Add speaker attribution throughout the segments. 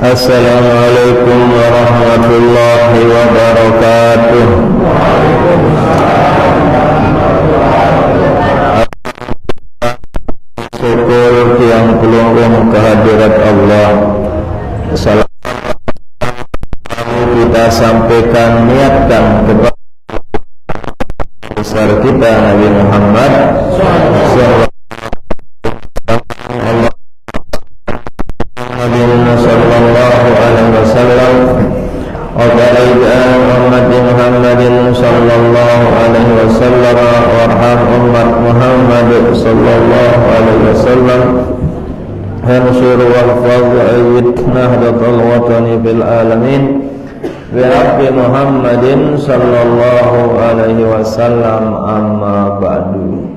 Speaker 1: Assalamualaikum warahmatullahi wabarakatuh. Syukur yang pelunggung kehadirat Allah. Salam kita sampaikan, niatkan kepada besar kita Nabi Muhammad sallallahu alaihi wasallam wa barik ummati Muhammadin sallallahu alaihi wasallam warham ummat Muhammad sallallahu alaihi wasallam hansur wahfaz ayyid nahdatul watani bil alamin bihaqqi Muhammadin sallallahu alaihi wasallam, amma ba'du.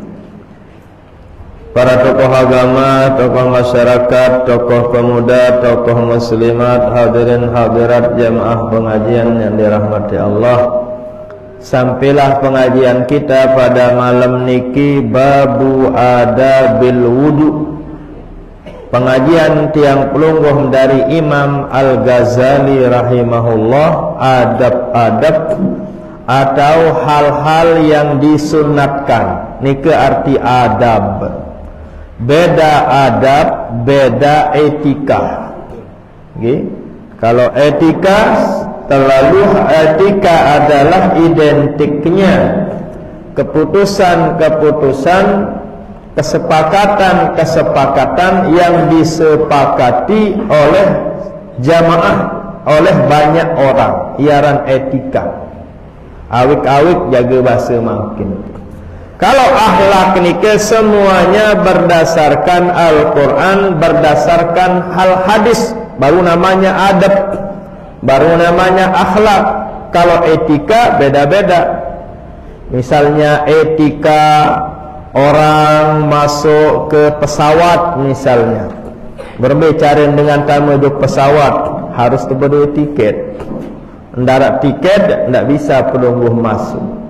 Speaker 1: Para tokoh agama, tokoh masyarakat, tokoh pemuda, tokoh muslimat, hadirin hadirat jamaah pengajian yang dirahmati Allah. Sampailah pengajian kita pada malam niki babu adabil wudu. Pengajian tiang pelungguh dari Imam Al-Ghazali rahimahullah, adab-adab atau hal-hal yang disunatkan. Niki arti adab. Beda adab, beda etika. Okay. Kalau etika, terlalu etika adalah identiknya keputusan-keputusan, kesepakatan-kesepakatan yang disepakati oleh jamaah, oleh banyak orang. Iaran etika. Awik-awik jaga bahasa makin. Kalau akhlak nike semuanya berdasarkan Al-Quran, berdasarkan hal hadis, baru namanya adab, baru namanya akhlak. Kalau etika beda-beda. Misalnya etika orang masuk ke pesawat misalnya, berbicara dengan tamu duduk pesawat harus berdua tiket. Ndarat tiket tidak bisa pelungguh masuk.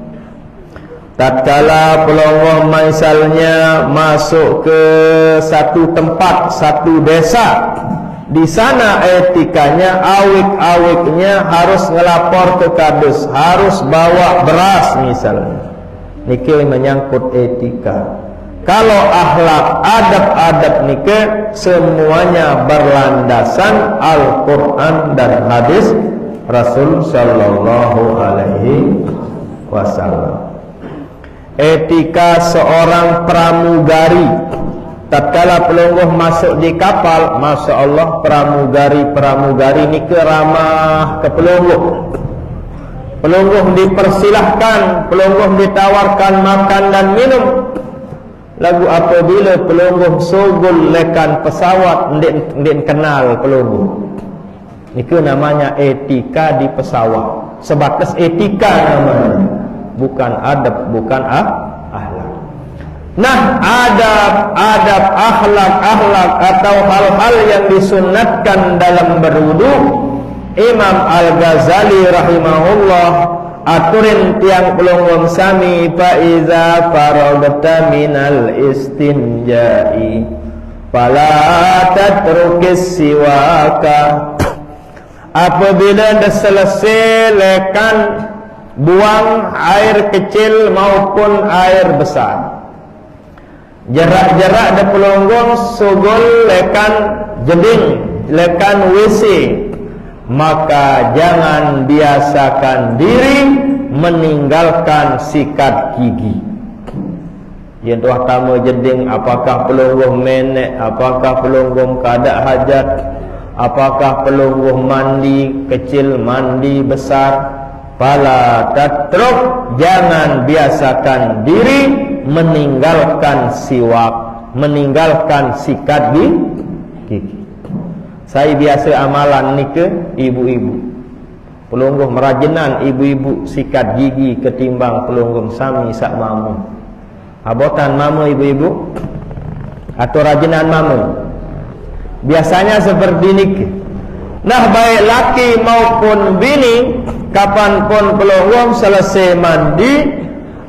Speaker 1: Tatkala pelonggoh misalnya masuk ke satu tempat, satu desa, di sana etikanya, awik-awiknya harus ngelapor ke kardus, harus bawa beras misalnya. Niki menyangkut etika. Kalau akhlak, adab-adab niki semuanya berlandasan Al-Quran dan hadis Rasul sallallahu alaihi wasallam. Etika seorang pramugari. Tatkala pelungguh masuk di kapal, Masya Allah, pramugari ini ramah ke pelungguh. Pelungguh dipersilahkan, pelungguh ditawarkan makan dan minum. Lagu apabila pelungguh sugul lekan pesawat, ndik kenal pelungguh. Ini namanya etika di pesawat. Sebatas etika namanya, bukan adab, bukan akhlak. Nah, adab, akhlak atau hal-hal yang disunatkan dalam berwudu, Imam Al-Ghazali rahimahullah aturin tiang pelungguh sami fa iza faragta minal istinja'i fala tatrukis siwaka. Apabila dah selesai lekan, buang air kecil maupun air besar, jarak-jarak de pelonggong sugul lekan jeding, lekan WC, maka jangan biasakan diri meninggalkan sikat gigi. Yang tuah tamu jeding, apakah pelonggong menek, apakah pelonggong kada hajat, apakah pelungguh mandi kecil, mandi besar, fala tatruk, jangan biasakan diri meninggalkan siwak, meninggalkan sikat gigi. Saya biasa amalan ni ke ibu-ibu, pelungguh merajinan ibu-ibu sikat gigi ketimbang pelungguh sami sak mamu. Abotan mamu ibu-ibu atau rajinan mamu? Biasanya seperti ini. Nah, baik laki maupun bini, kapanpun pelungguh selesai mandi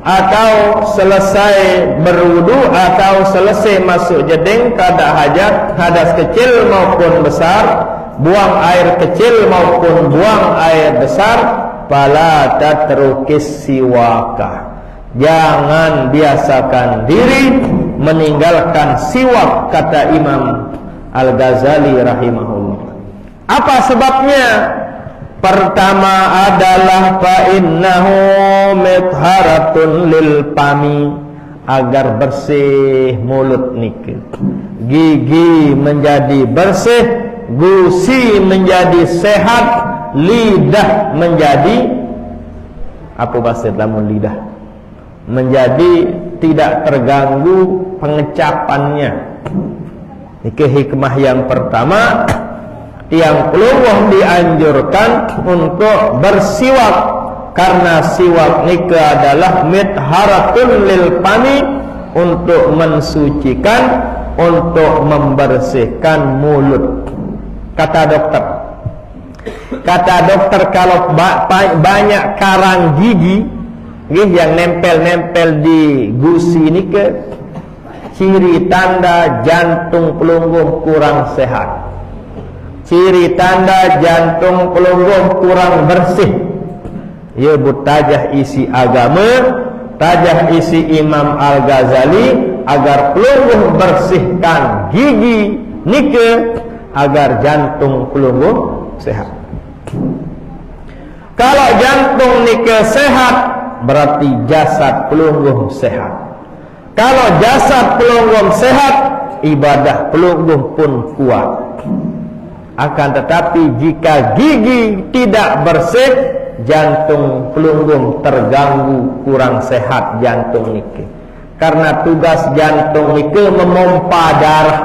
Speaker 1: atau selesai berwudu atau selesai masuk jeding kada hajat, hadas kecil maupun besar, buang air kecil maupun buang air besar, fala tatrukis siwaka, jangan biasakan diri meninggalkan siwak, kata Imam Al-Ghazali rahimahullah. Apa sebabnya? Pertama adalah fa innahu mitharatun lil fami, agar bersih mulut niki, gigi menjadi bersih, gusi menjadi sehat, lidah menjadi apa bahasa lamun lidah menjadi tidak terganggu pengecapannya. Ini hikmah yang pertama. Yang pelungguh dianjurkan untuk bersiwak, karena siwak nikah adalah mitharatun lil fami, untuk mensucikan, untuk membersihkan mulut. Kata dokter kalau banyak karang gigi yang nempel-nempel di gusi nikah, ciri tanda jantung pelungguh kurang sehat, ciri tanda jantung pelungguh kurang bersih. Ya tajah isi agama, tajah isi Imam Al-Ghazali, agar pelungguh bersihkan gigi nike, agar jantung pelungguh sehat. Kalau jantung nike sehat, berarti jasad pelungguh sehat. Kalau jasad pelungguh sehat, ibadah pelungguh pun kuat. Akan tetapi jika gigi tidak bersih, jantung pelungguh terganggu, kurang sehat jantung niki. Karena tugas jantung niki memompa darah.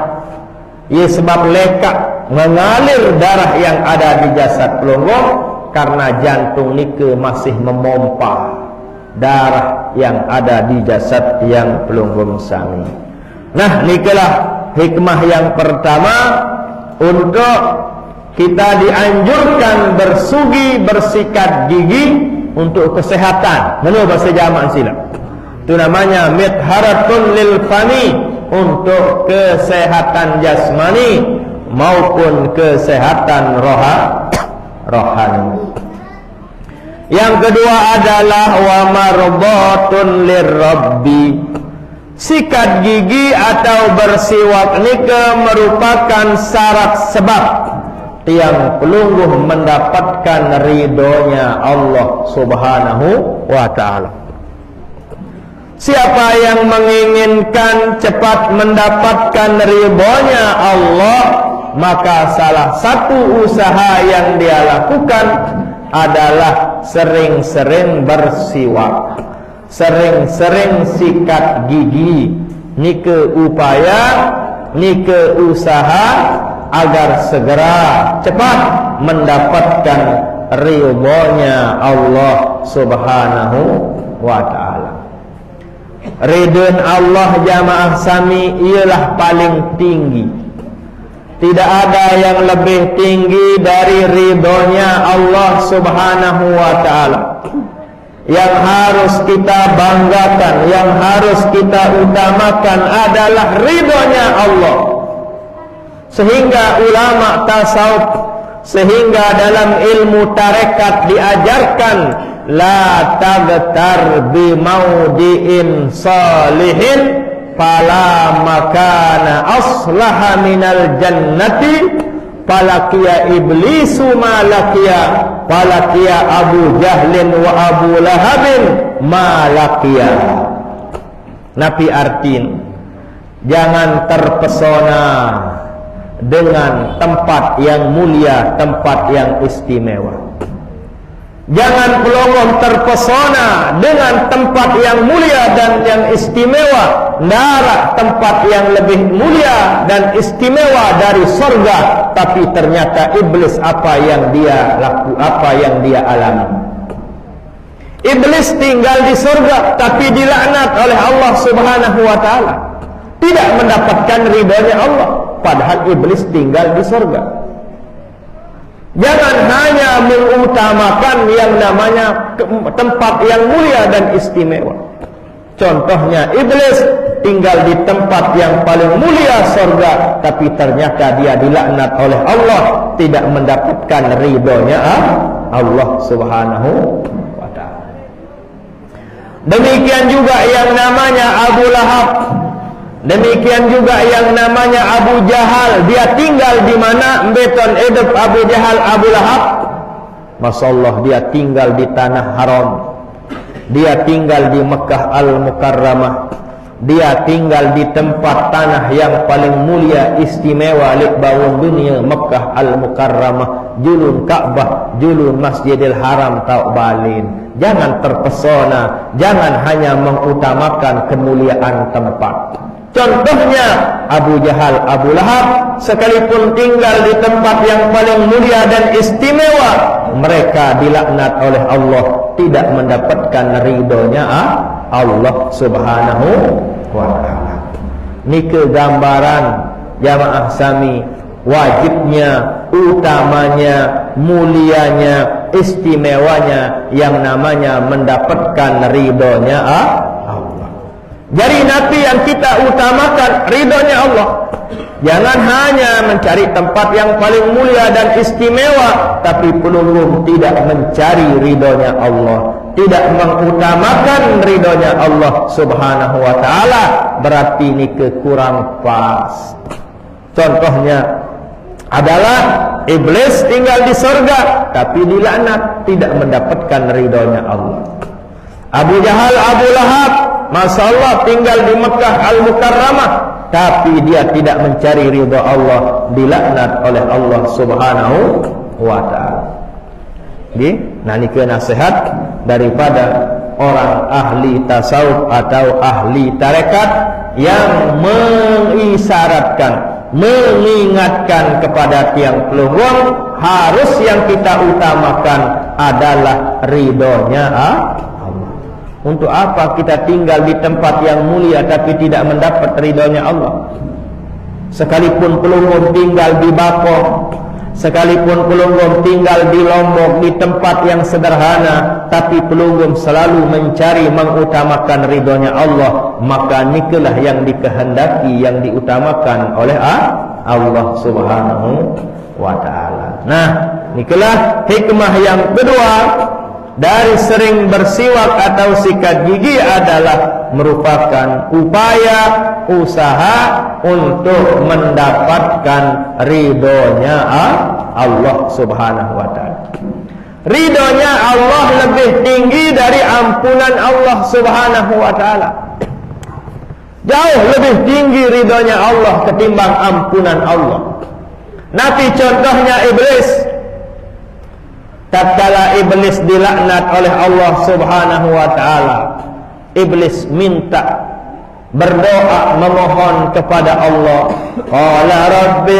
Speaker 1: Ya, sebab lekat mengalir darah yang ada di jasad pelungguh, karena jantung niki masih memompa darah yang ada di jasad yang pelungguh sami. Nah, nikilah hikmah yang pertama, untuk kita dianjurkan bersugi, bersikat gigi untuk kesehatan. Menurut bahasa Jamak sila, itu namanya mitharatun lil fami, untuk kesehatan jasmani maupun kesehatan rohani. Yang kedua adalah wa marbatun lirabbi. Sikat gigi atau bersiwak nika merupakan syarat sebab tiang pelungguh mendapatkan ridhonya Allah Subhanahu wa ta'ala. Siapa yang menginginkan cepat mendapatkan ridhonya Allah, maka salah satu usaha yang dia lakukan adalah sering-sering bersiwak, sering-sering sikat gigi. Nike upaya, nike usaha agar segera cepat mendapatkan ridhonya Allah Subhanahu wa ta'ala. Ridho Allah jamaah sami ialah paling tinggi. Tidak ada yang lebih tinggi dari ridhonya Allah Subhanahu wa ta'ala. Yang harus kita banggakan, yang harus kita utamakan adalah ridhonya Allah. Sehingga ulama tasawuf, sehingga dalam ilmu tarekat diajarkan, la tabtar bi maudiin salihin fala makana aslaha minal jannati falakiya iblisu malakiya falakiya Abu Jahlin wa Abu Lahabin malakiya. Nabi artin, jangan terpesona dengan tempat yang mulia, tempat yang istimewa. Jangan pelongong terpesona dengan tempat yang mulia dan yang istimewa. Nara tempat yang lebih mulia dan istimewa dari surga, tapi ternyata iblis apa yang dia laku, apa yang dia alami. Iblis tinggal di surga tapi dilaknat oleh Allah Subhanahu wa ta'ala, tidak mendapatkan ridhonya Allah, padahal iblis tinggal di surga. Jangan hanya mengutamakan yang namanya tempat yang mulia dan istimewa. Contohnya iblis tinggal di tempat yang paling mulia surga, tapi ternyata dia dilaknat oleh Allah, tidak mendapatkan ridhonya Allah Subhanahu wa ta'ala. Demikian juga yang namanya Abu Lahab, demikian juga yang namanya Abu Jahal. Dia tinggal di mana? Beton hidup Abu Jahal, Abu Lahab. Masya Allah, dia tinggal di tanah haram, dia tinggal di Mekah Al-Mukarramah, dia tinggal di tempat tanah yang paling mulia istimewa lik bawun dunia, Mekah Al-Mukarramah, julun Ka'bah, julun Masjidil Haram tau balin. Jangan terpesona, jangan hanya mengutamakan kemuliaan tempat. Contohnya Abu Jahal, Abu Lahab, sekalipun tinggal di tempat yang paling mulia dan istimewa, mereka dilaknat oleh Allah, tidak mendapatkan ridhonya Allah Subhanahu wa ta'ala. Ini kegambaran jamaah sami, wajibnya, utamanya, mulianya, istimewanya yang namanya mendapatkan ridhonya Allah. Jadi nanti yang kita utamakan ridhonya Allah. Jangan hanya mencari tempat yang paling mulia dan istimewa, tapi pelunggung tidak mencari ridhonya Allah, tidak mengutamakan ridhonya Allah Subhanahu wa ta'ala, berarti ini kekurang pas. Contohnya adalah iblis tinggal di surga, tapi dilaknat, tidak mendapatkan ridhonya Allah. Abu Jahal, Abu Lahab, Masya Allah, tinggal di Mekah Al-Mukarramah, tapi dia tidak mencari ridha Allah, dilaknat oleh Allah Subhanahu wa ta'ala. Nah, ini nasihat daripada orang ahli tasawuf atau ahli tarekat yang mengisyaratkan, mengingatkan kepada tiang pelunggung, harus yang kita utamakan adalah ridhonya Allah. Untuk apa kita tinggal di tempat yang mulia tapi tidak mendapat ridhonya Allah? Sekalipun pelunggung tinggal di Bako, sekalipun pelunggung tinggal di Lombok, di tempat yang sederhana, tapi pelunggung selalu mencari, mengutamakan ridhonya Allah, maka nikalah yang dikehendaki, yang diutamakan oleh Allah Subhanahu wa ta'ala. Nah, nikalah hikmah yang kedua dari sering bersiwak atau sikat gigi adalah merupakan upaya, usaha untuk mendapatkan ridhonya Allah Subhanahu wa ta'ala. Ridhonya Allah lebih tinggi dari ampunan Allah Subhanahu wa ta'ala. Jauh lebih tinggi ridhonya Allah ketimbang ampunan Allah. Nanti contohnya iblis. Tatkala iblis dilaknat oleh Allah Subhanahu wa ta'ala, iblis minta, berdoa, memohon kepada Allah. Qala rabbi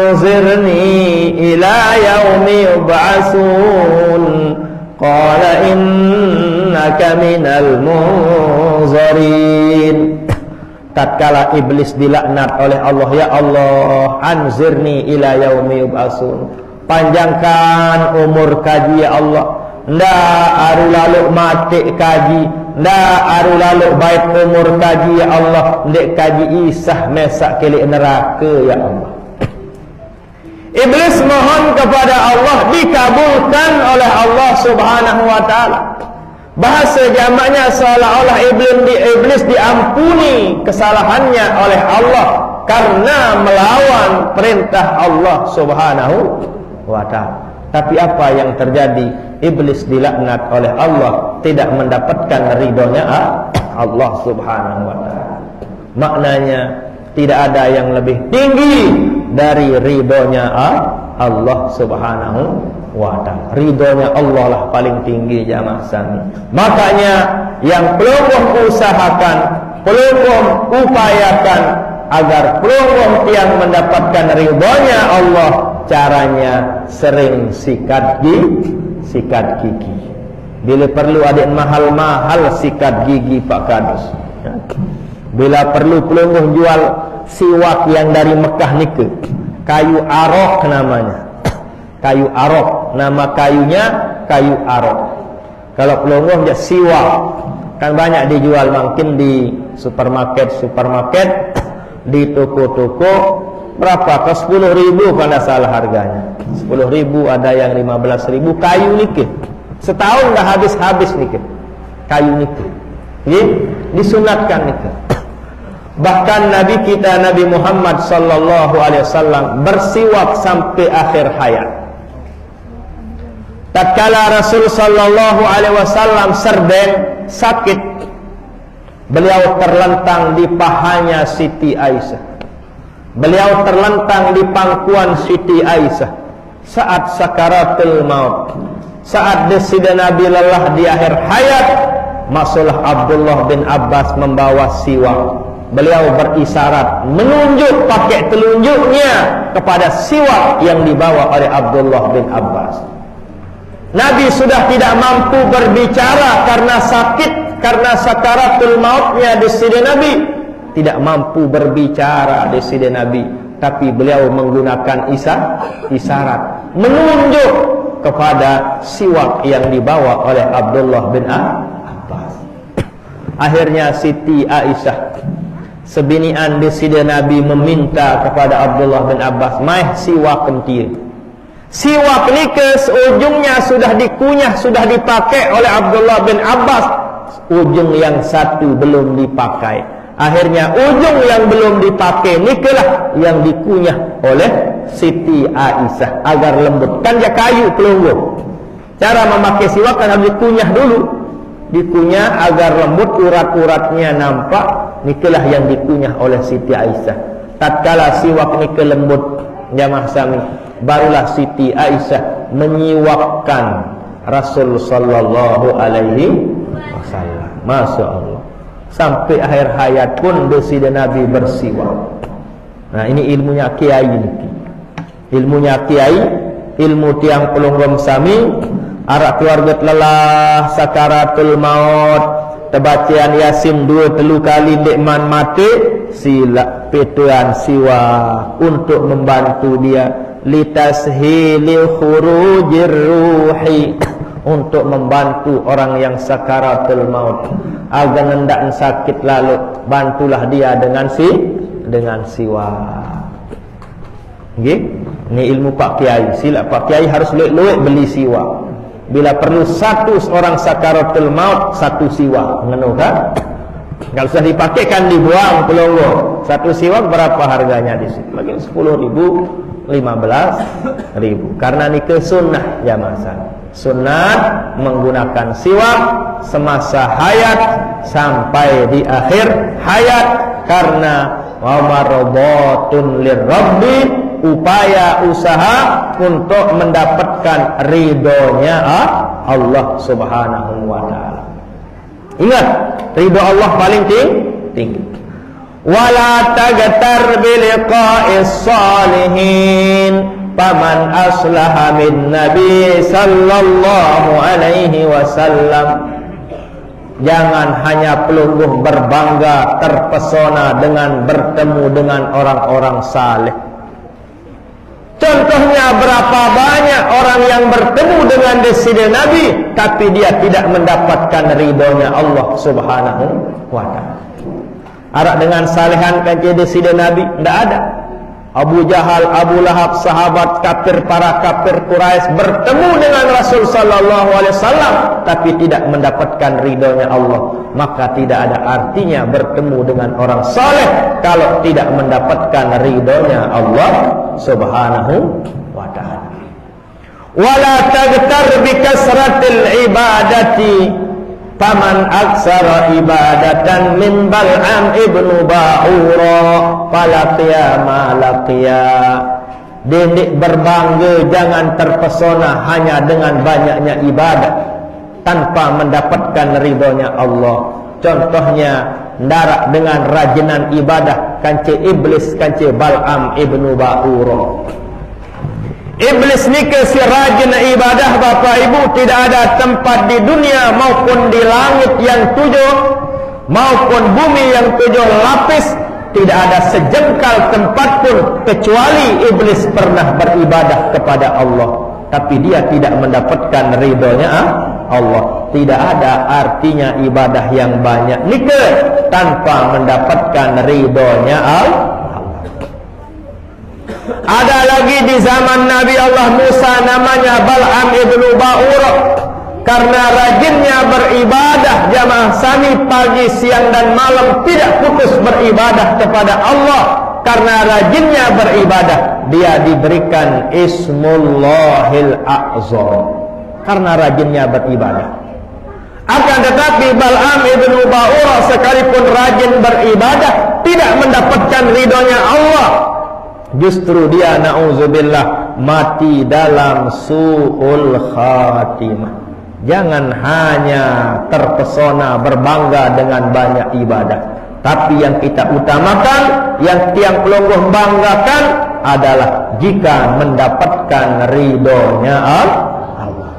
Speaker 1: anzirni ila yaumi yub'atsun. Qala innaka minal munzirin. Tatkala iblis dilaknat oleh Allah, ya Allah, anzirni ila yaumi yub'atsun, panjangkan umur kaji ya Allah. Ndak aru lalu mati kaji, ndak aru lalu baik umur kaji ya Allah, ndak kaji isah mesak kelik neraka ya Allah. Iblis mohon kepada Allah, dikabulkan oleh Allah Subhanahu wa ta'ala. Bahasa jamaknya seolah-olah iblis diampuni kesalahannya oleh Allah karena melawan perintah Allah Subhanahu wa ta'ala. Tapi apa yang terjadi? Iblis dilaknat oleh Allah, tidak mendapatkan ridhonya Allah Subhanahu wa ta'ala. Maknanya tidak ada yang lebih tinggi dari ridhonya Allah Subhanahu wa ta'ala. Ridhonya Allah lah paling tinggi jamaah sami. Makanya yang pelunggung usahakan, pelunggung upayakan agar pelunggung yang mendapatkan ridhonya Allah, caranya sering sikat gigi. Bila perlu adik mahal-mahal sikat gigi Pak Kadus. Bila perlu pelunggung jual siwak yang dari Mekah niku, kayu arok namanya. Kayu arok, nama kayunya kayu arok. Kalau pelunggung dia siwak, Kan banyak dijual mungkin di supermarket, di toko-toko. Berapa? Ke 10.000 kalau salah harganya. 10.000, ada yang 15.000. Kayu nikah. Setahun dah habis nikah. Kayu nikah. Disunatkan nikah. Bahkan Nabi kita Nabi Muhammad sallallahu alaihi wasallam bersiwak sampai akhir hayat. Tatkala Rasul sallallahu alaihi wasallam serdeng sakit, beliau terlentang di pahanya Siti Aisyah. Beliau terlentang di pangkuan Siti Aisyah saat sakaratul maut. Saat desida Nabi lelah di akhir hayat, masuklah Abdullah bin Abbas membawa siwak. Beliau berisyarat, menunjuk pakai telunjuknya kepada siwak yang dibawa oleh Abdullah bin Abbas. Nabi sudah tidak mampu berbicara karena sakit, karena sakaratul mautnya desida Nabi. Tidak mampu berbicara desida Nabi, tapi beliau menggunakan isyarat, menunjuk kepada siwak yang dibawa oleh Abdullah bin Abbas. Akhirnya Siti Aisyah, sebinian desida Nabi, meminta kepada Abdullah bin Abbas, "Mai siwak kentir." Siwak ni ke ujungnya sudah dikunyah, sudah dipakai oleh Abdullah bin Abbas. Ujung yang satu belum dipakai. Akhirnya ujung yang belum dipakai ni kelah yang dikunyah oleh Siti Aisyah agar lembut. Kan dia kayu pelunggu. Cara memakai siwak kan harus dikunyah dulu. Dikunyah agar lembut, urat-uratnya nampak. Nikelah yang dikunyah oleh Siti Aisyah. Tatkala siwak nike lembut, jamaah sami, barulah Siti Aisyah menyiwakkan Rasul sallallahu alaihi wasallam. Masya Allah. Sampai akhir hayat pun desida Nabi bersiwak. Nah, ini ilmunya kiai niki. Ilmunya kiai, ilmu tiang pelunggom sami, arak keluarga lelah sakaratul maut, tebacian Yasin 2-3 kali dekman mati, sila petuan siwa untuk membantu dia litashilil khurujir ruhi, untuk membantu orang yang sakaratul maut agar hendak sakit lalu, bantulah dia dengan siwa. Nggih, ini ilmu Pak Kiai. Sila Pak Kiai harus luwek beli siwa. Bila perlu satu orang sakaratul maut, satu siwa, ngono kan? Kalau sudah dipakai kan dibuang pelonggo. Satu siwa berapa harganya di sini? Bagi 10.000, 15.000. Karena ini ke sunnah jamaah. Sunnah menggunakan siwak semasa hayat sampai di akhir hayat, karena wa marobatun lirabbi, upaya usaha untuk mendapatkan ridhonya Allah subhanahu wa ta'ala. Ingat, ridho Allah paling tinggi. Wala tagtar biliqa'is salihin, faman aslaha min nabi sallallahu alaihi wasallam. Jangan hanya pelungguh berbangga, terpesona dengan bertemu dengan orang-orang saleh. Contohnya berapa banyak orang yang bertemu dengan desida Nabi, tapi dia tidak mendapatkan ridhonya Allah subhanahu wa ta'ala. Arak dengan salehan kaji desida Nabi, tidak ada. Abu Jahal, Abu Lahab, sahabat kafir, para kafir Quraisy bertemu dengan Rasul sallallahu alaihi wasallam tapi tidak mendapatkan ridhonya Allah. Maka tidak ada artinya bertemu dengan orang saleh kalau tidak mendapatkan ridhonya Allah subhanahu wa ta'ala. Wala taghtar bi kasratil ibadati, faman aksara ibadatan min Bal'am ibnu Ba'ura falaqiya ma laqiya. Didik berbangga, jangan terpesona hanya dengan banyaknya ibadah tanpa mendapatkan ridhonya Allah. Contohnya ndarak dengan rajinan ibadah kance iblis, kance Bal'am ibnu Ba'ura. Iblis ni si rajin ibadah Bapak Ibu, tidak ada tempat di dunia maupun di langit yang 7 maupun bumi yang 7 lapis, tidak ada sejengkal tempat pun kecuali iblis pernah beribadah kepada Allah, tapi dia tidak mendapatkan ridhonya Allah. Tidak ada artinya ibadah yang banyak nika tanpa mendapatkan ridhonya Allah. Ada lagi di zaman Nabi Allah Musa namanya Bal'am ibnu Ba'urah. Karena rajinnya beribadah jamaah sami pagi, siang dan malam tidak putus beribadah kepada Allah. Karena rajinnya beribadah, dia diberikan Ismullahil A'zam. Karena rajinnya beribadah. Akan tetapi Bal'am ibnu Ba'urah sekalipun rajin beribadah tidak mendapatkan ridhonya Allah. Justru dia na'udzubillah mati dalam su'ul khatimah. Jangan hanya terpesona berbangga dengan banyak ibadah, tapi yang kita utamakan, yang tiang pelungguh banggakan adalah jika mendapatkan ridhonya Allah.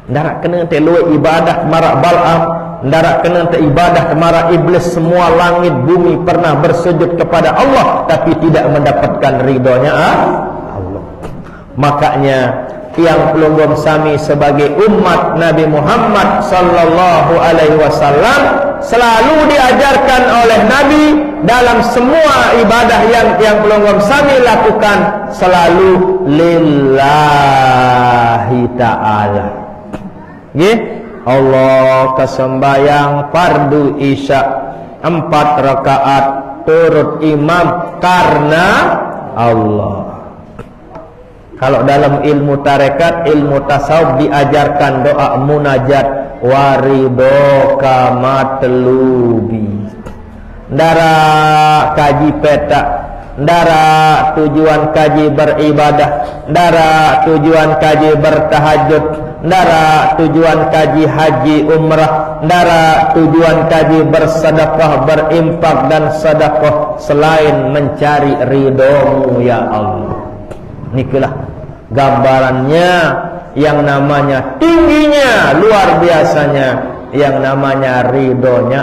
Speaker 1: Ndarak kena telua ibadah marak Bal'am, ndarak kena ibadah marak iblis, semua langit bumi pernah bersujud kepada Allah tapi tidak mendapatkan ridhonya Allah. Makanya tiang pelungguh sami sebagai umat Nabi Muhammad sallallahu alaihi wasallam selalu diajarkan oleh Nabi dalam semua ibadah yang tiang pelungguh sami lakukan selalu lillahi ta'ala. Nggih, Allah kesembayang fardu isya 4 rakaat turut imam karena Allah. Kalau dalam ilmu tarekat, ilmu tasawuf diajarkan doa munajat waridoka matlubi. Ndara kaji peta, ndara tujuan kaji beribadah, ndara tujuan kaji bertahajud, ndara tujuan kaji haji umrah, ndara tujuan kaji bersedekah, berimpak dan sedekah selain mencari ridhomu ya Allah. Nikulah gambarannya yang namanya tingginya, luar biasanya yang namanya ridhonya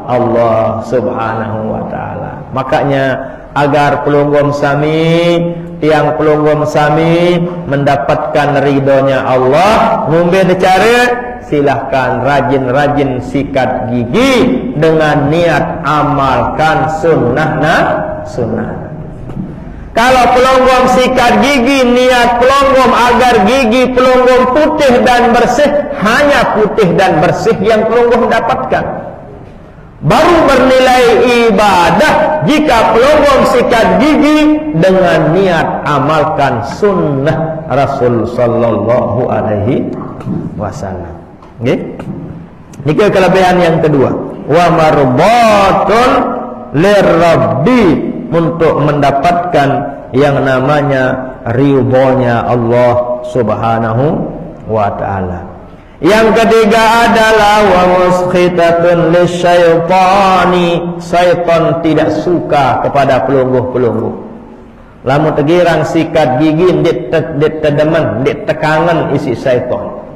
Speaker 1: Allah subhanahu wa ta'ala. Makanya agar pelungguh sami, tiang pelungguh sami mendapatkan ridhonya Allah, ngombe cara silahkan rajin-rajin sikat gigi dengan niat amalkan sunnah. Kalau pelonggom sikat gigi, niat pelonggom agar gigi pelonggom putih dan bersih, hanya putih dan bersih yang pelonggom dapatkan. Baru bernilai ibadah jika pelonggom sikat gigi dengan niat amalkan sunnah Rasul sallallahu alaihi wasallam. Nggih. Niki kelebihan yang kedua. Wa marbatun lirabbi, untuk mendapatkan yang namanya ridhonya Allah subhanahu wa ta'ala. Yang ketiga adalah wa muskhitatun lisyaitani, syaitan tidak suka kepada pelungguh-pelungguh. Lamun tegirang sikat gigi ndik tedemen, ndik tekangan isi syaitan.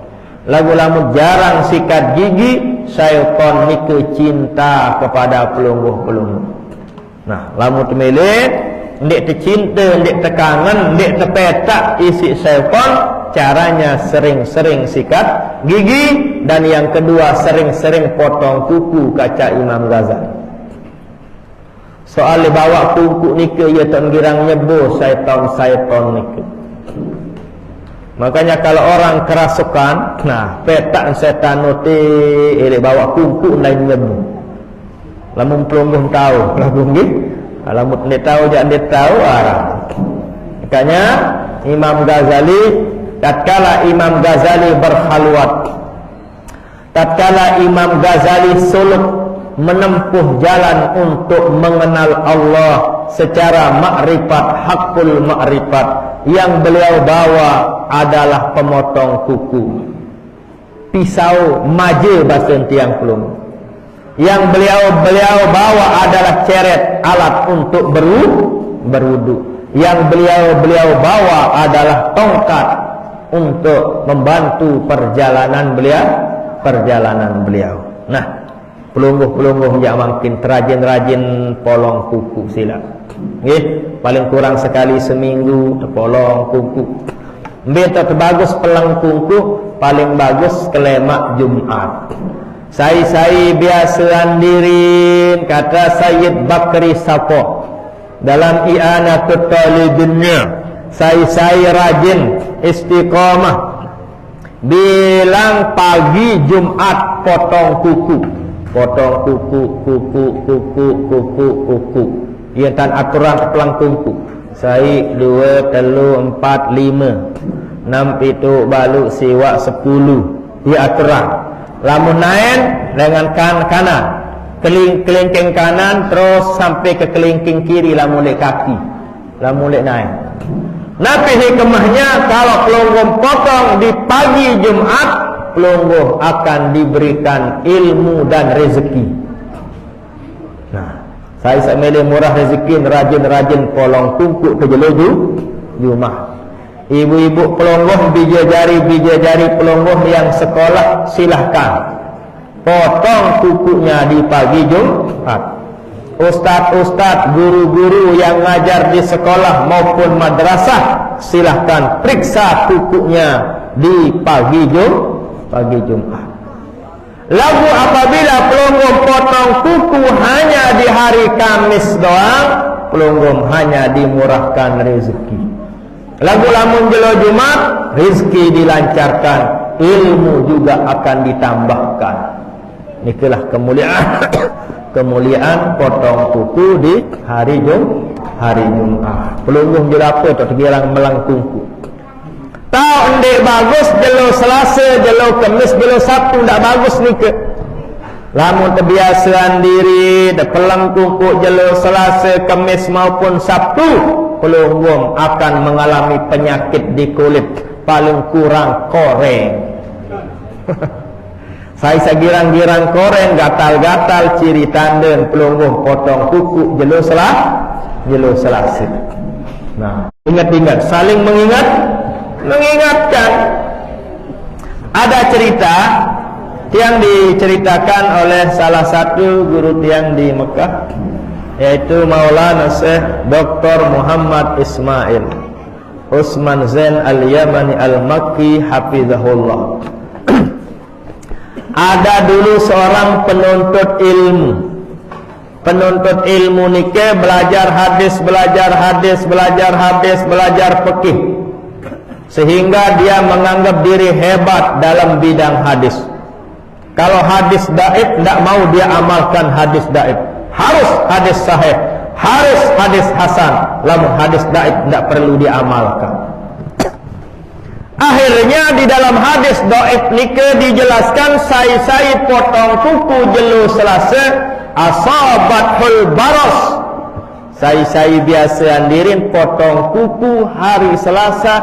Speaker 1: Lagu-lamun jarang sikat gigi, syaitan niku cinta kepada pelungguh-pelungguh. Nah, lamun temele ndik tercinta, ndik tekangan, ndik terpetak isi syaitan, caranya sering-sering sikat gigi, dan yang kedua sering-sering potong kuku, kaca Imam Ghazali. Soal bawa kuku nike ya tak girang nyebo syaitan nike. Makanya kalau orang kerasukan, nah petak setan note bawa kuku lain nyebo. Lamun pelungguh tahu, lamun nggih. Lamun dia tahu jangan dia tahu arah. Makanya Imam Ghazali, tatkala Imam Ghazali berkhalwat, tatkala Imam Ghazali suluk menempuh jalan untuk mengenal Allah secara makrifat, hakul makrifat, yang beliau bawa adalah pemotong kuku, pisau maje bahasa tiang pelungguh. Yang beliau bawa adalah ceret, alat untuk berwudu. Yang beliau bawa adalah tongkat untuk membantu perjalanan beliau. Nah, pelungguh-pelungguh yang makin terajin-rajin polong kuku sila. Nggih, paling kurang sekali seminggu polong kuku. Mbeta terbagus pelang kuku, paling bagus kelemak Jumat. Saya biasa andirin kata Sayyid Bakri Sapo dalam I'anatul Talibinnya. Saya rajin istiqamah bilang pagi Jumat potong kuku. Potong kuku. Ia tan aturan pelang kuku. Saya 2, 3, 4, 5 6 pitu balu siwak 10. Ia aturan. Lamun naik dengan kanan, kelingking kanan terus sampai ke kelingking kiri, lamun lek kaki, lamun lek naik. Nabi hikmahnya kalau pelungguh potong di pagi Jumat, pelungguh akan diberikan ilmu dan rezeki. Nah, saya milih murah rezeki, rajin-rajin polong kuku ke jeluju Jumat. Ibu-ibu pelungguh bija jari pelungguh yang sekolah silahkan potong kukunya di pagi Jumat. Ustaz-ustaz, guru-guru yang ngajar di sekolah maupun madrasah silahkan periksa kukunya di pagi Jumat. Lalu apabila pelungguh potong kuku hanya di hari Kamis doang, pelungguh hanya dimurahkan rezeki. Lagu lamun jelo Jumat, rezeki dilancarkan, ilmu juga akan ditambahkan. Inilah kemuliaan potong kuku di hari Jumat. Pelungguh jelo apa tu tergilang melang kuku. Tahu ndek bagus jelo Selasa, jelo Kamis, jelo Sabtu ndak bagus ni ke. Lamun terbiasaan diri dak pelang kuku jelo Selasa, Kamis maupun Sabtu, pelungguh akan mengalami penyakit di kulit, paling kurang koreng. Saya girang-girang koreng, gatal-gatal, ciri tanda pelungguh potong kuku jelo Selasa. Nah, ingat-ingat, saling mengingatkan. Ada cerita yang diceritakan oleh salah satu guru tiang di Mekah, yaitu Maulana Syekh Dr. Muhammad Ismail Usman Zain Al-Yamani Al-Makki hafizahullah. Ada dulu seorang penuntut ilmu nike, belajar hadis, belajar fikih, sehingga dia menganggap diri hebat dalam bidang hadis. Kalau hadis daif tidak mau dia amalkan hadis daif, harus hadis sahih, harus hadis hasan. Lamun hadis daif tidak perlu diamalkan. Akhirnya di dalam hadis daif nike dijelaskan saya potong kuku jelo Selasa asabatul baros. Saya biasa andirin potong kuku hari Selasa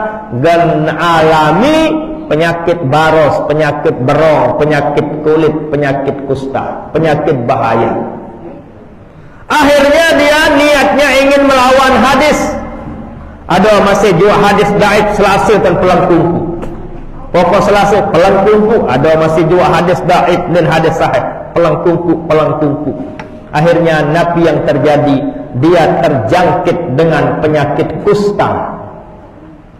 Speaker 1: dan alami penyakit baros, penyakit berong, penyakit kulit, penyakit kusta, penyakit bahaya. Akhirnya dia niatnya ingin melawan hadis. Ada masih dua hadis daif Selasa dan pelang kuku. Pokok Selasa pelang kuku, ada masih dua hadis daif dan hadis sahih pelang kuku. Akhirnya nabi yang terjadi, dia terjangkit dengan penyakit kusta,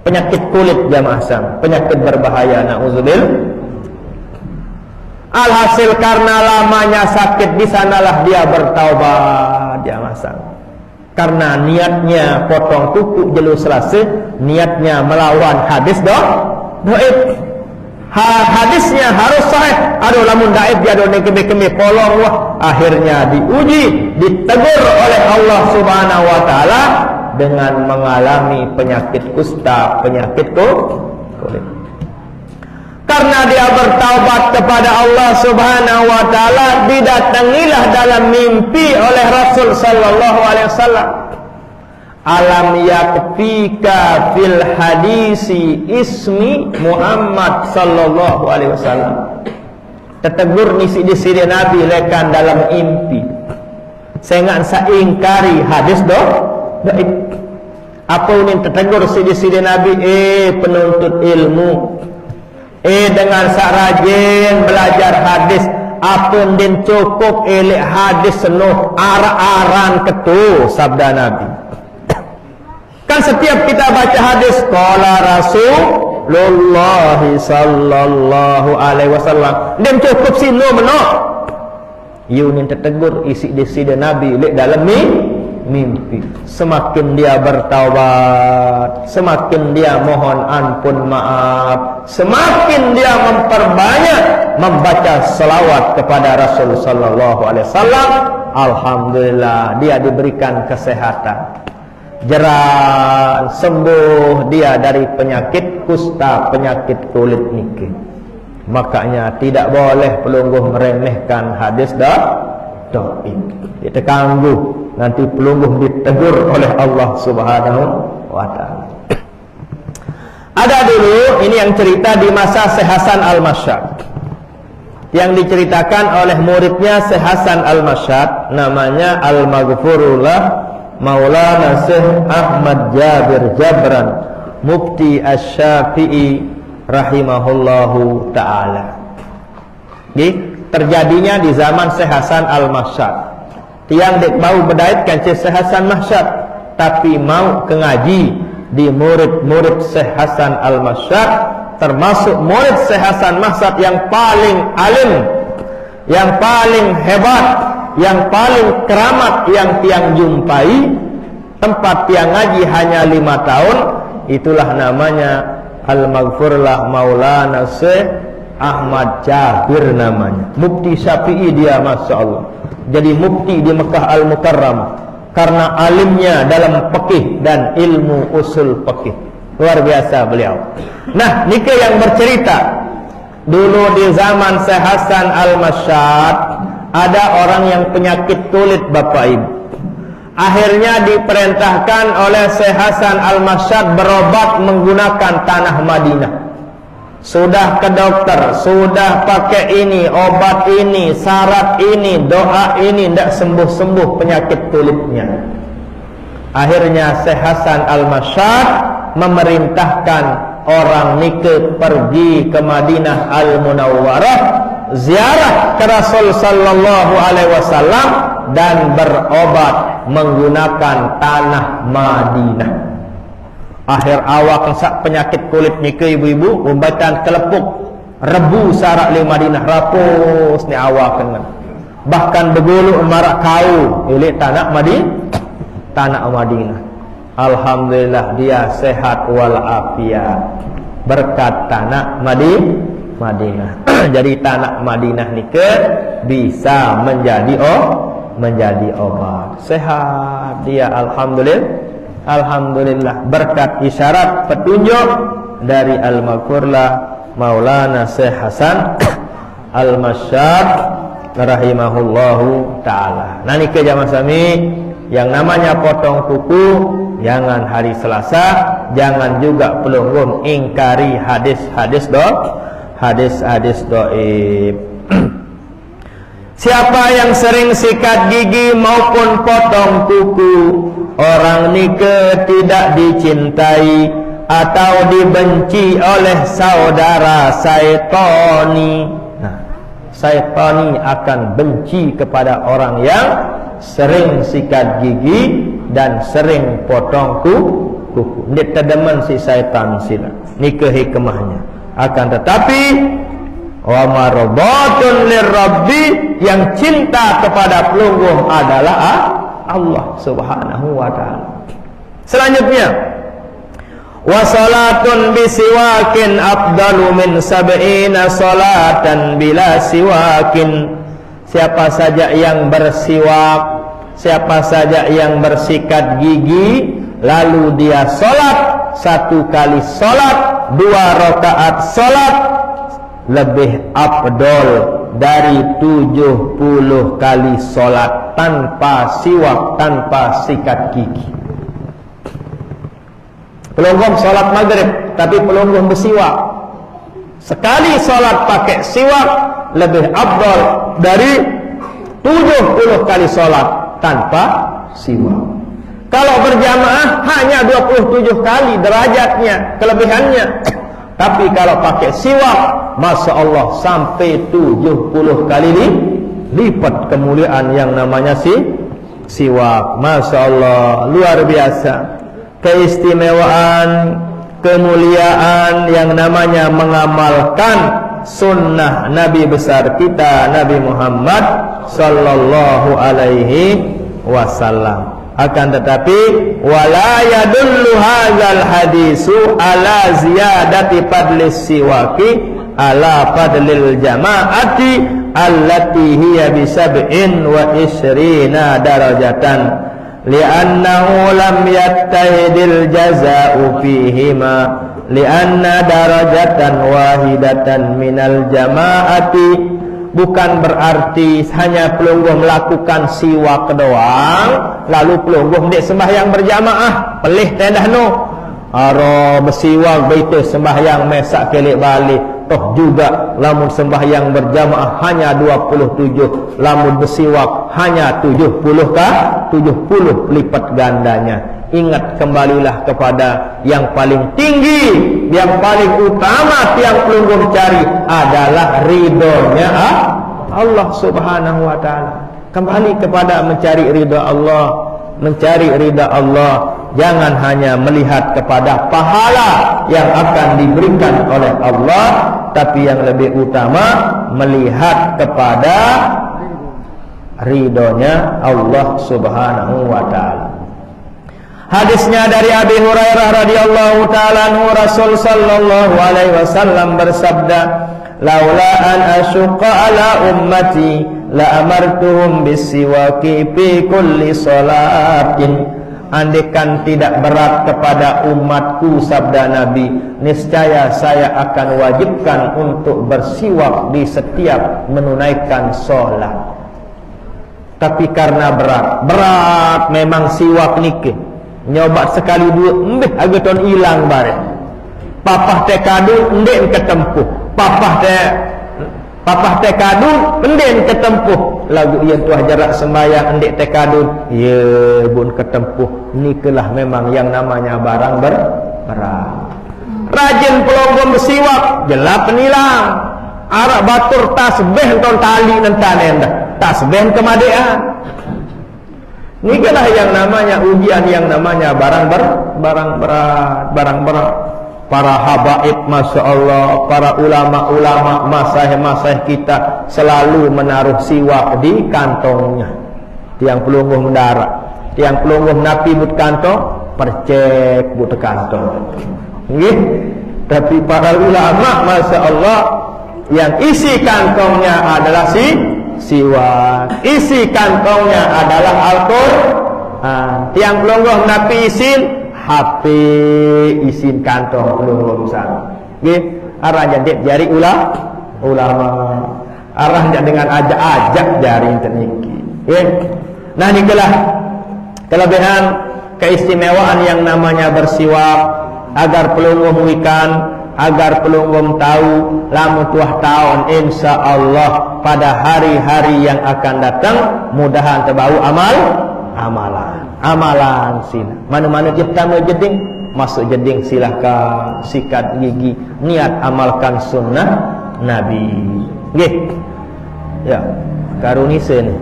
Speaker 1: penyakit kulit jamaah sam, penyakit berbahaya, na'udzubillah. Alhasil karena lamanya sakit di sanalah dia bertaubat jamaah sam. Karena niatnya potong kuku jelo Selasa, niatnya melawan hadis dhaif. Hadisnya harus sahih. Aduh lamun dhaif dia do keme polong wah. Akhirnya diuji, ditegur oleh Allah Subhanahu wa taala dengan mengalami penyakit kusta, penyakit kulit. Karena dia bertaubat kepada Allah Subhanahu wa taala, didatangilah dalam mimpi oleh Rasul sallallahu alaihi wasallam. Alam yakfika fil hadisi ismi Muhammad sallallahu alaihi wasallam. Tetegur nisi di sini Nabi lekan dalam mimpi. Saya ingkari hadis dhaif. Apa ini tetegur sidi Nabi? Penuntut ilmu. Dengan rajin belajar hadis, apa din cukup elek hadis senuh ar-aran ketu sabda Nabi. Kan setiap kita baca hadis qala Rasulullah sallallahu alaihi wasallam. Dem cukup sino menok. You ni tertegur isi desida Nabi lek dalam mimpi. Semakin dia bertaubat, semakin dia mohon ampun maaf, semakin dia memperbanyak membaca selawat kepada Rasul sallallahu alaihi wasallam. Alhamdulillah dia diberikan kesehatan. Jeran sembuh dia dari penyakit kusta, penyakit kulit niki. Makanya tidak boleh pelungguh meremehkan hadis dhaif. Kita kanggu nanti pelungguh ditegur oleh Allah Subhanahu wa taala. Ada dulu ini yang cerita di masa Syekh Hasan Al-Masyad. Yang diceritakan oleh muridnya Syekh Hasan Al-Masyad namanya Al-Maghfurullah Maulana Syekh Ahmad Jabir Jabran Mufti Asy-Syafi'i rahimahullahu ta'ala. Terjadinya di zaman Syekh Hasan Al-Masyad. Tiang dek mau berdaitkan Syekh Hasan Masyad, tapi mau ke ngaji di murid-murid Syekh Hasan Al-Masyad, termasuk murid Syekh Hasan Masyad yang paling alim, yang paling hebat, yang paling keramat yang tiang jumpai. Tempat tiang ngaji hanya 5 tahun. Itulah namanya Al-Maghfurlah Maulana Syekh Ahmad Jabir namanya. Mufti Syafi'i dia, Masya Allah. Jadi mufti di Mekah Al-Mukarramah karena alimnya dalam fikih dan ilmu usul fikih. Luar biasa beliau. Nah, nikah yang bercerita dulu di zaman Syekh Hasan Al-Masyad ada orang yang penyakit kulit Bapak Ibu. Akhirnya diperintahkan oleh Syekh Hasan Al-Masyad berobat menggunakan tanah Madinah. Sudah ke dokter, sudah pakai ini, obat ini, syarat ini, doa ini, tidak sembuh-sembuh penyakit kulitnya. Akhirnya Syekh Hasan Al-Masyad memerintahkan orang nikah pergi ke Madinah Al-Munawwarah, ziarah ke Rasul sallallahu alaihi wasallam dan berobat menggunakan tanah Madinah. Akhir awak sak penyakit kulit nikah ibu-ibu umbatan kelepuk rebu sarak le Madinah rapus ni awak dengan bahkan begulu marak kau ilik tanah Madinah. Alhamdulillah dia sehat walafiat berkat tanah Madinah. Jadi tanah Madinah nikah bisa menjadi obat. Sehat dia, alhamdulillah berkat isyarat petunjuk dari Al-Maghfurlah Maulana Syekh Hasan Al-Masyad rahimahullahu ta'ala. Nah nikah jamaah sami yang namanya potong kuku jangan hari Selasa, jangan juga pelunggung ingkari hadis-hadis dhaif. Siapa yang sering sikat gigi maupun potong kuku, orang nikah tidak dicintai atau dibenci oleh saudara syaitani. Nah, syaitani akan benci kepada orang yang sering sikat gigi dan sering potong kuku. Dia terdemen si syaitan sila. Nikah hikmahnya. Akan tetapi wa marabatun lirabbi, yang cinta kepada pelungguh adalah Allah Subhanahu wa ta'ala. Selanjutnya, wa salatun bisiwakin afdalu min sab'ina salatan bila siwakin. Siapa saja yang bersiwak, siapa saja yang bersikat gigi, lalu dia solat 1 kali solat, 2 rakaat solat, lebih afdol dari 70 kali solat tanpa siwak, tanpa sikat gigi. Pelungguh solat maghrib tapi pelungguh bersiwak, sekali solat pakai siwak lebih afdol dari 70 kali solat tanpa siwak. Kalau berjamaah hanya 27 kali derajatnya, kelebihannya. Tapi kalau pakai siwak, Masya Allah sampai 70 kali lipat kemuliaan yang namanya siwak. Masya Allah, luar biasa. Keistimewaan kemuliaan yang namanya mengamalkan sunnah Nabi besar kita Nabi Muhammad sallallahu alaihi wasallam. Akan tetapi wala yadullu hadzal hadisu ala ziyadati fadlis siwaki ala fadlil jama'ati allati hiya bi 27 darajatan li'annahu lam yattahidil jazaa'u fihima li'anna darajatan wahidatan minal jama'ati. Bukan berarti hanya pelungguh melakukan siwak doang lalu pelungguh dek sembahyang berjamaah pelih tendah no aro bersiwak baitu sembahyang mesak kelik balik toh juga lamun sembahyang berjamaah hanya 27 lamun bersiwak hanya 70 kah 70 lipat gandanya. Ingat kembalilah kepada yang paling tinggi, yang paling utama yang pelungguh cari adalah ridhonya Allah subhanahu wa ta'ala. Kembali kepada mencari ridha Allah, mencari ridha Allah. Jangan hanya melihat kepada pahala yang akan diberikan oleh Allah, tapi yang lebih utama melihat kepada ridhonya Allah subhanahu wa ta'ala. Hadisnya dari Abi Hurairah radhiyallahu taala anhu, Rasul sallallahu alaihi wasallam bersabda, "Laula an asyqa ala ummati la amartuhum bisiwaki fi kulli salatin." Andaikan tidak berat kepada umatku, sabda Nabi, niscaya saya akan wajibkan untuk bersiwak di setiap menunaikan sholat. Tapi karena berat memang siwak niki. Nyoba sekali dua embeh agaton hilang bare. Papah teh kadung enden ketempuh. Papah teh kadung enden ketempuh. Lagu ieu tuah jarak sembahyang endek teh kadung. Ye bun ketempuh. Nikelah memang yang namanya barang berat. Rajin pelonggong bersiwak, jelap penilang. Arak batur tasbih ton tali nentan endah. Tasbih kemadean. Nikalah yang namanya ujian, yang namanya barang berat. Para habaib, masya Allah, para ulama-ulama, masyayikh kita selalu menaruh siwak di kantongnya. Tiang pelungguh mendarat, tiang pelungguh napi but kantong, percek but kantong. Tapi para ulama, masya Allah, yang isi kantongnya adalah siwak, isi kantongnya adalah Al-Quran. Tiang pelungguh napi isin HP, isin kantong pelungguh sana. Arah jadi jari ulama, arah dengan ajak jari terniki. Nah nikalah kelebihan keistimewaan yang namanya bersiwak, agar pelungguh ikan, agar pelungguh tahu lamun tuah tahun insya Allah pada hari-hari yang akan datang mudahan terbau amalan sini. Mana-mana tamu jeding masuk jeding silahkan sikat gigi niat amalkan sunnah Nabi. Nggih. Ya, karunisen.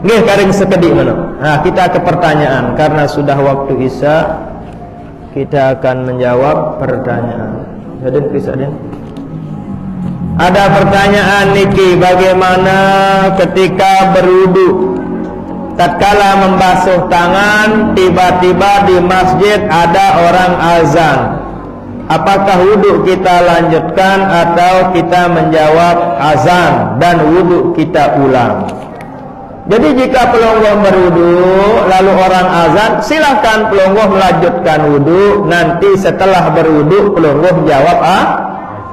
Speaker 1: Nggih karing sekedik mana. Nah, kita ke pertanyaan karena sudah waktu Isya. Kita akan menjawab pertanyaan. Hadir Krisadin. Ada pertanyaan niki, bagaimana ketika berwudu tatkala membasuh tangan tiba-tiba di masjid ada orang azan. Apakah wudu kita lanjutkan atau kita menjawab azan dan wudu kita ulang? Jadi jika pelungguh berwudu lalu orang azan, silakan pelungguh melanjutkan wudu. Nanti setelah berwudu pelungguh jawab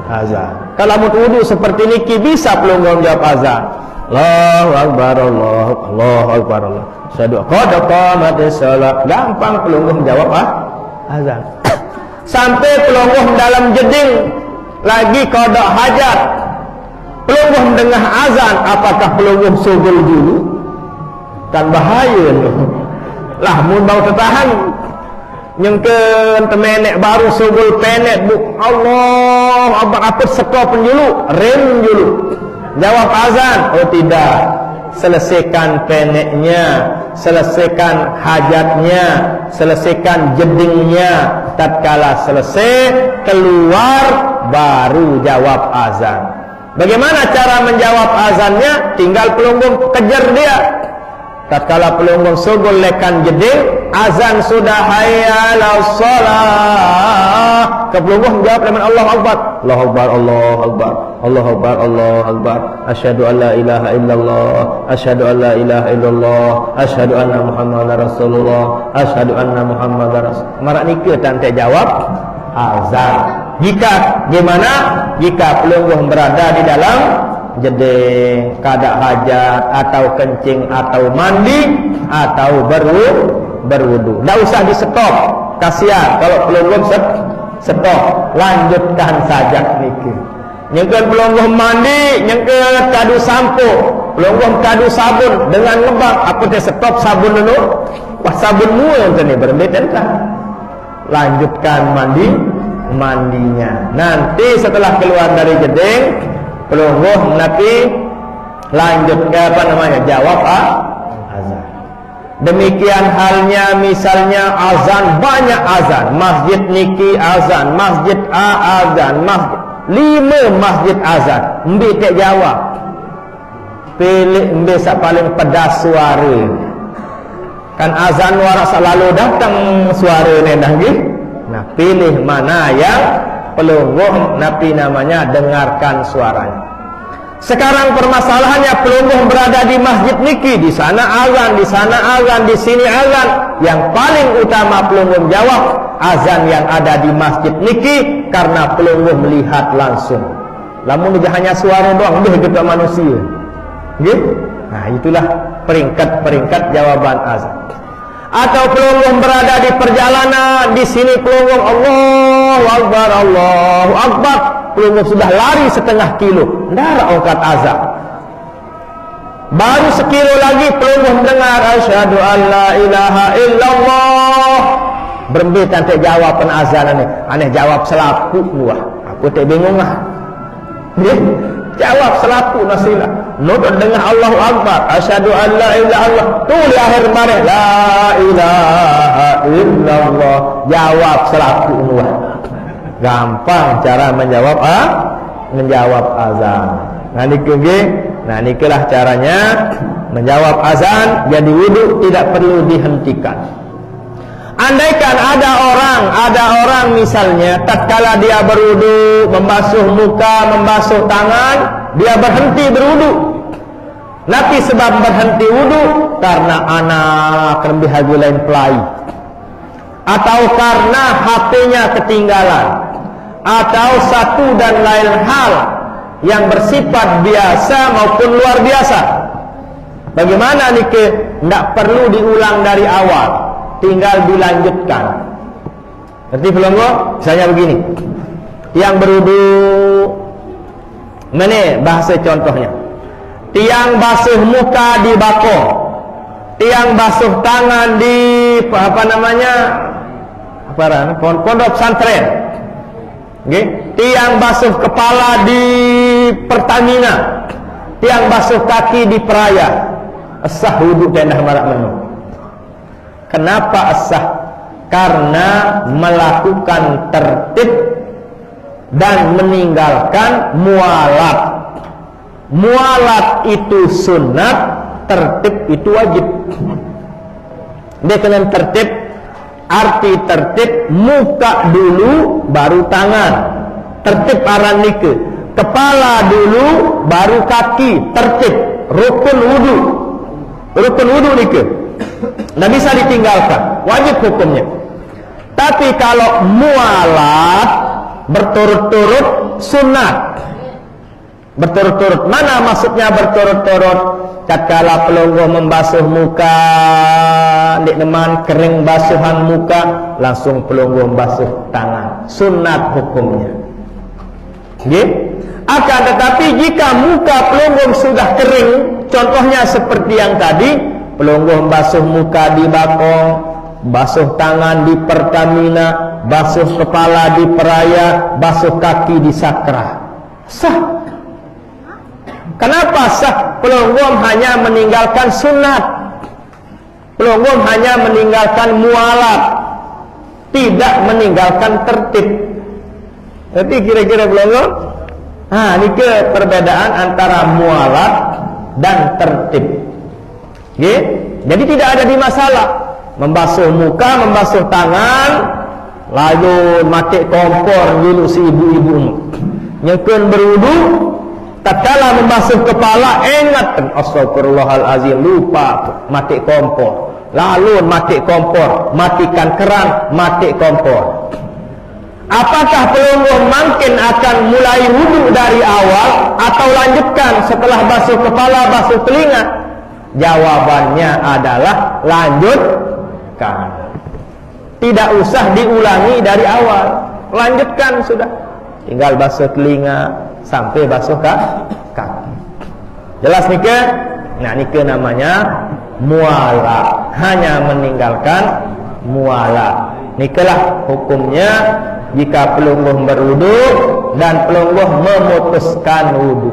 Speaker 1: azan. Kalau mau wudu seperti niki bisa pelungguh jawab azan. Allahu Akbar, Allahu Akbar, Allah. Asyhadu qad qamatis shalah. Gampang pelungguh jawab azan. Sampai pelungguh dalam jeding lagi qada hajat. Pelungguh mendengar azan, apakah pelungguh sugul dulu? Kan bahaya lah mun bau tertahan nyengkeun temenek baru sugul penet bu Allah apa seko penjulu rem julu jawab azan. Oh tidak, selesaikan peneknya, selesaikan hajatnya, selesaikan jedingnya. Tatkala selesai keluar baru jawab azan. Bagaimana cara menjawab azannya? Tinggal pelunggung kejar dia. Tatkala pelunggung sugul lekan jeding, azan sudah, hayya 'alas shalah. Ke pelunggung jawab dengan Allahu Akbar. Allahu Akbar, Allahu Akbar, Allahu Akbar, Allahu Akbar. Asyhadu an la ilaha illallah, asyhadu an la ilaha illallah, asyhadu anna Muhammadar Rasulullah, asyhadu anna Muhammadar Rasul. Marak nikah tante jawab azan. Jika gimana? Jika pelunggung berada di dalam jeding, kada hajat atau kencing atau mandi atau berwudu. Tidak usah di stop. Kasihan kalau pelunggung stop, lanjutkan saja nikah. Nyengkeun pelunggung mandi, nyengkeun kadu sampo, pelunggung kadu sabun dengan lembab. Apa teh stop sabun dulu? Wah, sabunmu yang tadi berbeda kan? Lanjutkan mandinya. Nanti setelah keluar dari jeding, pelunggung Nabi lanjut ke jawab azan. Demikian halnya misalnya azan, banyak azan, masjid niki azan, masjid A azan, masjid 5 masjid azan. Mbi tak jawab, pilih mbi sak paling pedas suara. Kan azan warak selalu datang suara nendah gitu. Nah, pilih mana yang pelunggung Nabi namanya dengarkan suaranya. Sekarang permasalahannya pelunggung berada di masjid niki, di sana azan, di sana azan, di sini azan. Yang paling utama pelunggung jawab azan yang ada di masjid niki karena pelunggung melihat langsung. Lamun dia hanya suara doang, dia kita manusia. Gitu? Nah, itulah peringkat-peringkat jawaban azan. Atau pelunggung berada di perjalanan, di sini pelunggung Allahu Akbar, Allahu Akbar, pelunggung sudah lari setengah kilo, ndak angkat azan. Baru sekilo lagi pelunggung dengar asyhadu an la ilaha illallah. Berhenti tante jawab penazanan ni. Aneh jawab selaku nuah. Aku tak bingung lah. Jawab selaku nasilah. Nuduk dengar Allahu Akbar, asyhadu an la ilaha illallah. Tu di akhir mari la ilaha illallah. Jawab selaku nuah. Gampang cara menjawab menjawab azan. Nah nikulah caranya menjawab azan. Jadi wudu tidak perlu dihentikan. Andaikan ada orang misalnya tatkala dia berwudu, membasuh muka, membasuh tangan, dia berhenti berwudu. Nabi sebab berhenti wudu karena anak lebih lain pelai, atau karena HP-nya ketinggalan, atau satu dan lain hal yang bersifat biasa maupun luar biasa. Bagaimana nikah? Tidak perlu diulang dari awal, tinggal dilanjutkan. Ngerti belum kok? Misalnya begini, tiang berwudu, mana bahasa contohnya? Tiang basuh muka di bako, tiang basuh tangan di pondok pesantren, okay? Tiang basuh kepala di Pertamina, tiang basuh kaki di Peraya. Asah wudu tendah marak menu. Kenapa asah? Karena melakukan tertib dan meninggalkan mualat. Mualat itu sunat, tertib itu wajib. Dia kena tertib, arti tertib muka dulu baru tangan. Tertib aran nike. Kepala dulu baru kaki, tertib. Rukun wudu. Rukun wudu nike. Nggak bisa ditinggalkan, wajib hukumnya. Tapi kalau mualat berturut-turut sunat. Berturut-turut, mana maksudnya berturut-turut? Tatkala pelunggung membasuh muka, di deman kering basuhan muka, langsung pelunggung basuh tangan. Sunat hukumnya. Gitu? Akan tetapi jika muka pelunggung sudah kering, contohnya seperti yang tadi, pelunggung basuh muka di bakong, basuh tangan di Pertamina, basuh kepala di Peraya, basuh kaki di Sakra. Sah. Kenapa sah? Pelunggung hanya meninggalkan sunat. Pelungguh hanya meninggalkan mualat, tidak meninggalkan tertib. Jadi kira-kira pelungguh, ini ke perbedaan antara mualat dan tertib. Okay? Jadi tidak ada di masalah membasuh muka, membasuh tangan, lalu mati kompor dulu si ibu-ibu nyekun berwudu, tatkala membasuh kepala ingat astagfirullahalazim, lupa mati kompor, lalu mati kompor, matikan keran, mati kompor. Apakah pelungguh mungkin akan mulai wudu dari awal atau lanjutkan setelah basuh kepala, basuh telinga? Jawabannya adalah lanjutkan. Tidak usah diulangi dari awal, lanjutkan sudah. Tinggal basuh telinga sampai basuh kaki. Jelas nikah? Nah, nikah namanya mualat, hanya meninggalkan mualat. Nikahlah hukumnya jika pelungguh berwudu dan pelungguh memutuskan wudu.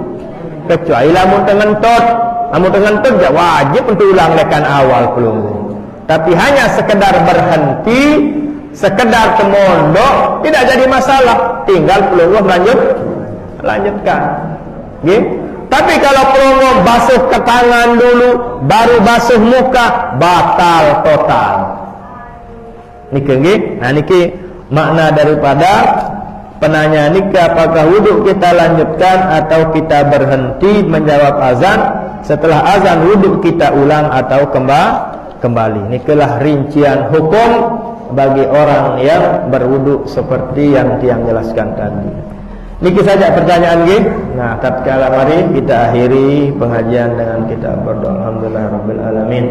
Speaker 1: Kecuali lamun tengentut, ya wajib untuk ulang lekan awal pelungguh. Tapi hanya sekedar berhenti, sekedar kemondok, tidak jadi masalah. Tinggal pelungguh lanjutkan. Okay? Tapi kalau pelungguh basuh ke tangan dulu, baru basuh muka, batal total. Niki, nah niki makna daripada penanya nikah, apakah wudhu kita lanjutkan atau kita berhenti menjawab azan, setelah azan wudhu kita ulang atau kembali. Inilah rincian hukum bagi orang yang berwudhu seperti yang tiang jelaskan tadi. Niki saja pertanyaan nggih. Nah, tatkala mari kita akhiri pengajian dengan kita berdoa. Alhamdulillahirabbil alamin.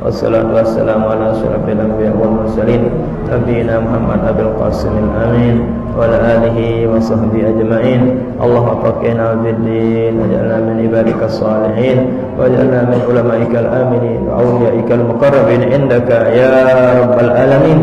Speaker 1: Wassalatu wassalamu ala asyrafil anbiya'i wal mursalin nabiyina Muhammad abil qasimil amin wa ala alihi wa sahbihi ajma'in. Allahumma faqihna fid-din waj'alna min ibadikas salihin waj'alna min ulama'ikal aminin wa awliyaikal muqarrabin indaka ya rabbal alamin.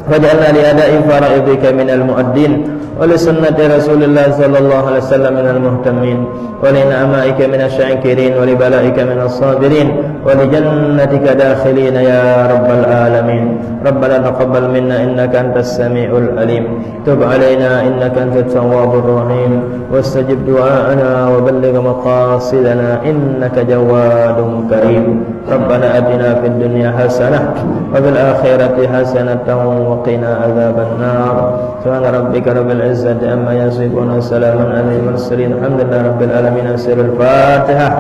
Speaker 1: Waj'alna li ada'i fara'idika minal mu'addin wa li sunnati Rasulillah sallallahu alaihi wasallam minal muhtamin wa li na'maika minasy syakirin wa li bala'ika minas sabirin wa li jannatika dakhilin ya rabbal alamin. Rabbana taqabbal minna innaka antas samiul alim, tub alaina innaka antat tawwabur rahim, wastajib du'aana wa balligh maqasidana innaka jawadun karim. Rabbana atina fid dunya hasanah wa fil akhirati hasanatan wa qina adzaban nar. Subhana rabbika rabbil izzati amma yasifun wa salamun alal mursalin alhamdulillahi rabbil alamin. Sirul Fatihah.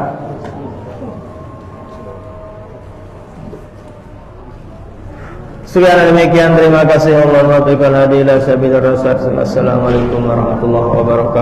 Speaker 1: Sekian demikian, terima kasih. Allahumma taqabbal hadi ila sabilir rasul. Assalamualaikum warahmatullahi wabarakatuh.